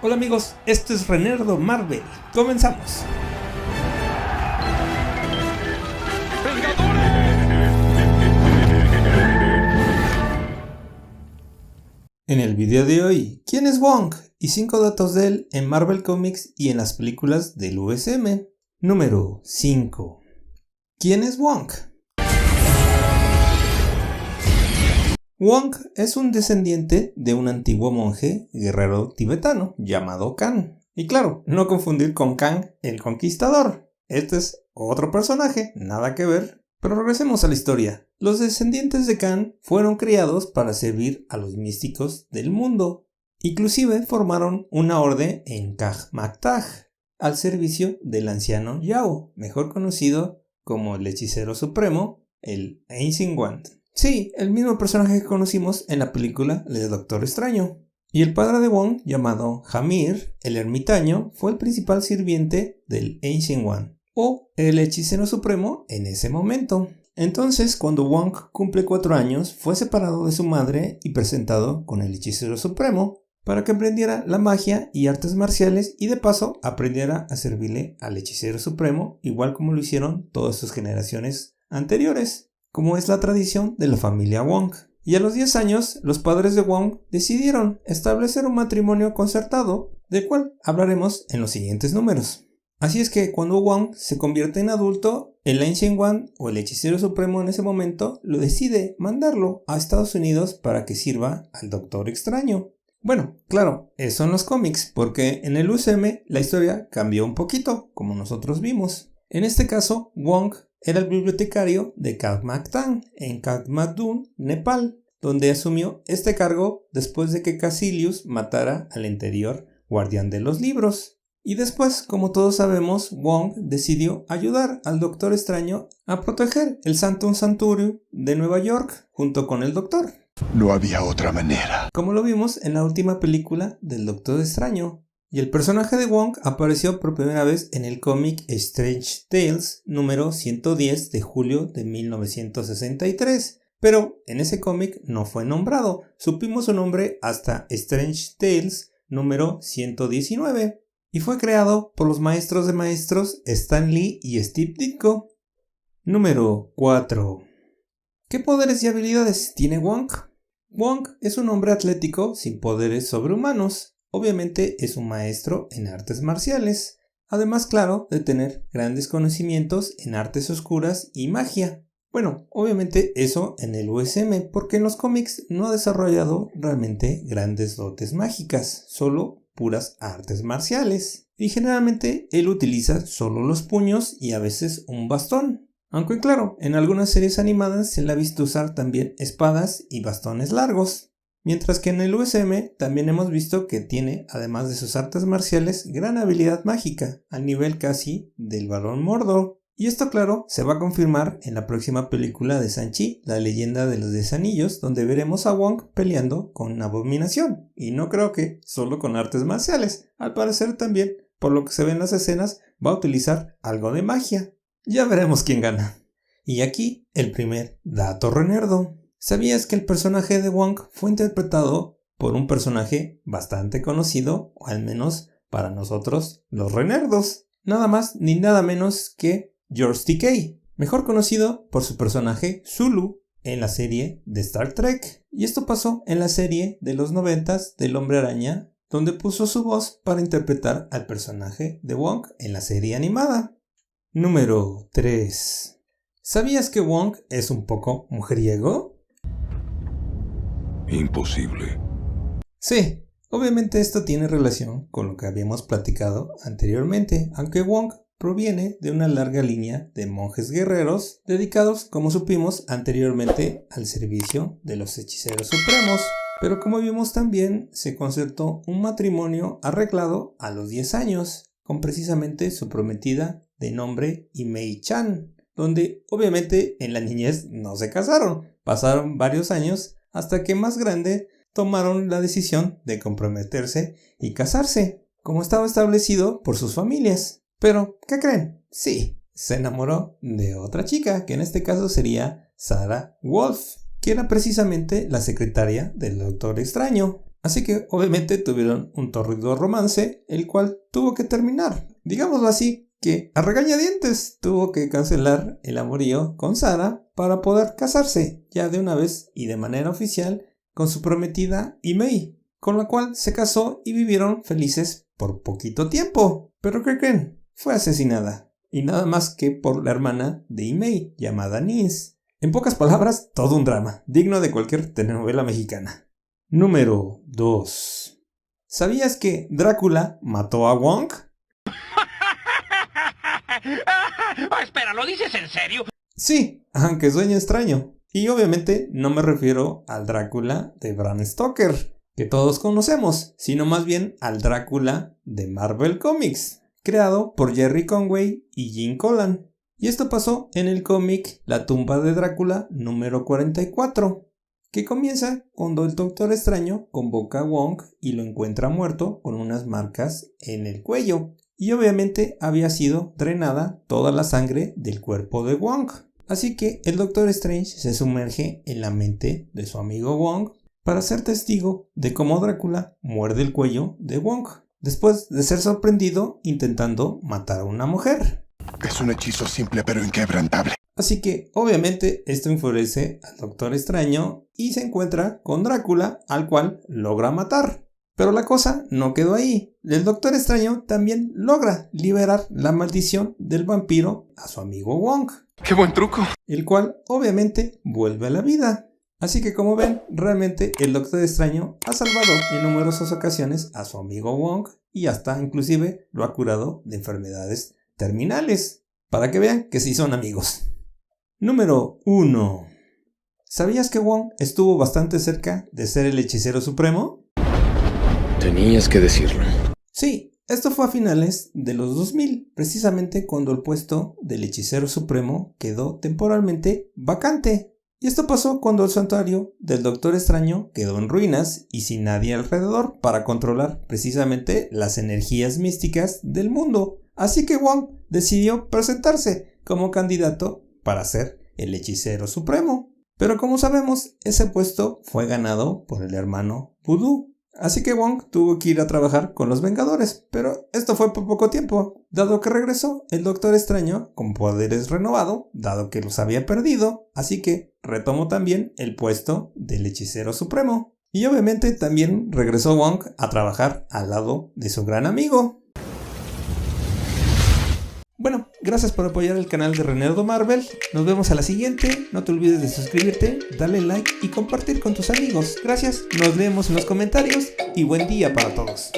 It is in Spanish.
Hola amigos, esto es Renerdo Marvel. Comenzamos. En el video de hoy, ¿quién es Wong? Y 5 datos de él en Marvel Comics y en las películas del USM. Número 5. ¿Quién es Wong? Wong es un descendiente de un antiguo monje guerrero tibetano llamado Khan. Y claro, no confundir con Kang el Conquistador. Este es otro personaje, nada que ver. Pero regresemos a la historia. Los descendientes de Khan fueron criados para servir a los místicos del mundo. Inclusive formaron una orden en Kaj-Maktaj, al servicio del anciano Yao, mejor conocido como el hechicero supremo, el Ancient One. Sí, el mismo personaje que conocimos en la película de Doctor Extraño. Y el padre de Wong, llamado Hamir, el ermitaño, fue el principal sirviente del Ancient One, o el hechicero supremo en ese momento. Entonces, cuando Wong cumple 4 años, fue separado de su madre y presentado con el hechicero supremo para que aprendiera la magia y artes marciales y de paso aprendiera a servirle al hechicero supremo, igual como lo hicieron todas sus generaciones anteriores, como es la tradición de la familia Wong. Y a los 10 años, los padres de Wong decidieron establecer un matrimonio concertado, del cual hablaremos en los siguientes números. Así es que cuando Wong se convierte en adulto, el Ancient One o el hechicero supremo en ese momento lo decide mandarlo a Estados Unidos para que sirva al Doctor Extraño. Bueno, claro, eso en los cómics, porque en el UCM la historia cambió un poquito, como nosotros vimos. En este caso, Wong era el bibliotecario de Kaj-Maktaj en Katmandú, Nepal, donde asumió este cargo después de que Caecilius matara al anterior guardián de los libros. Y después, como todos sabemos, Wong decidió ayudar al Doctor Extraño a proteger el Sanctum Sanctorum de Nueva York junto con el Doctor. No había otra manera. Como lo vimos en la última película del Doctor Extraño. Y el personaje de Wong apareció por primera vez en el cómic Strange Tales número 110 de julio de 1963. Pero en ese cómic no fue nombrado. Supimos su nombre hasta Strange Tales número 119. Y fue creado por los maestros de maestros Stan Lee y Steve Ditko. Número 4. ¿Qué poderes y habilidades tiene Wong? Wong es un hombre atlético sin poderes sobrehumanos. Obviamente es un maestro en artes marciales, además claro de tener grandes conocimientos en artes oscuras y magia. Bueno, obviamente eso en el USM, porque en los cómics no ha desarrollado realmente grandes dotes mágicas, solo puras artes marciales. Y generalmente él utiliza solo los puños y a veces un bastón. Aunque claro, en algunas series animadas se le ha visto usar también espadas y bastones largos. Mientras que en el USM también hemos visto que tiene, además de sus artes marciales, gran habilidad mágica, al nivel casi del Barón Mordo. Y esto claro, se va a confirmar en la próxima película de Shang-Chi, la leyenda de los 10 anillos, donde veremos a Wong peleando con Abominación. Y no creo que solo con artes marciales, al parecer también, por lo que se ve en las escenas, va a utilizar algo de magia. Ya veremos quién gana. Y aquí el primer dato renerdo. ¿Sabías que el personaje de Wong fue interpretado por un personaje bastante conocido, o al menos para nosotros los renerdos? Nada más ni nada menos que George Takei, mejor conocido por su personaje Zulu en la serie de Star Trek. Y esto pasó en la serie de los 90s del Hombre Araña, donde puso su voz para interpretar al personaje de Wong en la serie animada. Número 3. ¿Sabías que Wong es un poco mujeriego? Imposible. Sí, obviamente esto tiene relación con lo que habíamos platicado anteriormente, aunque Wong proviene de una larga línea de monjes guerreros dedicados, como supimos anteriormente, al servicio de los hechiceros supremos. Pero como vimos también, se concertó un matrimonio arreglado a los 10 años, con precisamente su prometida de nombre Imei Chan, donde obviamente en la niñez no se casaron, pasaron varios años hasta que más grande tomaron la decisión de comprometerse y casarse, como estaba establecido por sus familias. Pero, ¿qué creen? Sí, se enamoró de otra chica, que en este caso sería Sarah Wolf, que era precisamente la secretaria del Doctor Extraño. Así que obviamente tuvieron un torrido romance, el cual tuvo que terminar. Digámoslo así, que a regañadientes tuvo que cancelar el amorío con Sarah para poder casarse ya de una vez y de manera oficial con su prometida Imei, con la cual se casó y vivieron felices por poquito tiempo. Pero ¿qué creen? Fue asesinada, y nada más que por la hermana de Imei, llamada Nins. En pocas palabras, todo un drama, digno de cualquier telenovela mexicana. Número 2. ¿Sabías que Drácula mató a Wong? Espera, ¿lo dices en serio? Sí, aunque sueño extraño. Y obviamente no me refiero al Drácula de Bram Stoker, que todos conocemos, sino más bien al Drácula de Marvel Comics, creado por Jerry Conway y Gene Colan. Y esto pasó en el cómic La tumba de Drácula número 44, que comienza cuando el Doctor Extraño convoca a Wong y lo encuentra muerto con unas marcas en el cuello. Y obviamente había sido drenada toda la sangre del cuerpo de Wong. Así que el Doctor Strange se sumerge en la mente de su amigo Wong para ser testigo de cómo Drácula muerde el cuello de Wong, después de ser sorprendido intentando matar a una mujer. Es un hechizo simple pero inquebrantable. Así que obviamente esto enfurece al Doctor Extraño y se encuentra con Drácula, al cual logra matar. Pero la cosa no quedó ahí. El Doctor Extraño también logra liberar la maldición del vampiro a su amigo Wong. ¡Qué buen truco! El cual obviamente vuelve a la vida. Así que como ven, realmente el Doctor Extraño ha salvado en numerosas ocasiones a su amigo Wong y hasta inclusive lo ha curado de enfermedades terminales. Para que vean que sí son amigos. Número 1. ¿Sabías que Wong estuvo bastante cerca de ser el hechicero supremo? Tenías que decirlo. Sí, esto fue a finales de los 2000, precisamente cuando el puesto del hechicero supremo quedó temporalmente vacante. Y esto pasó cuando el santuario del Doctor Extraño quedó en ruinas y sin nadie alrededor para controlar precisamente las energías místicas del mundo. Así que Wong decidió presentarse como candidato para ser el hechicero supremo. Pero como sabemos, ese puesto fue ganado por el hermano Voodoo. Así que Wong tuvo que ir a trabajar con los Vengadores, pero esto fue por poco tiempo, dado que regresó el Doctor Extraño con poderes renovados, dado que los había perdido, así que retomó también el puesto del hechicero supremo. Y obviamente también regresó Wong a trabajar al lado de su gran amigo. Bueno, gracias por apoyar el canal de Renardo Marvel. Nos vemos a la siguiente. No te olvides de suscribirte, darle like y compartir con tus amigos. Gracias, nos leemos en los comentarios y buen día para todos.